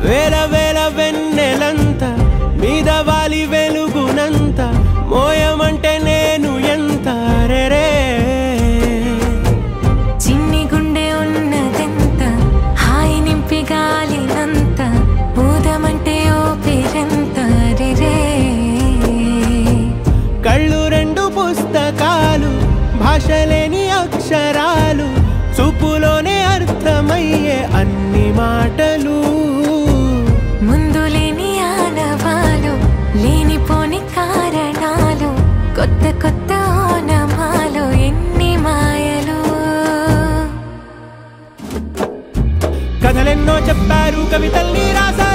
వేల వేల వెన్నెలంత మీద వాలి వెలుగునంత మోయమంటే నేను ఎంత రే చిన్ని గుండె ఉన్నదెంత హాయి నింపి గాలినంత ఊదమంటే ఓ పేరెంత రే కళ్ళు రెండు పుస్తకాలు భాషలేని అక్షరాలు చూపులోనే అర్థమయ్యే అన్ని మాటలు ముందు లేని ఆనవాలు లేనిపోని కారణాలు కొత్త కొత్త ఓనమాలు ఎన్ని మాయలు కథలెన్నో చెప్పారు కవితల్ని రాశారు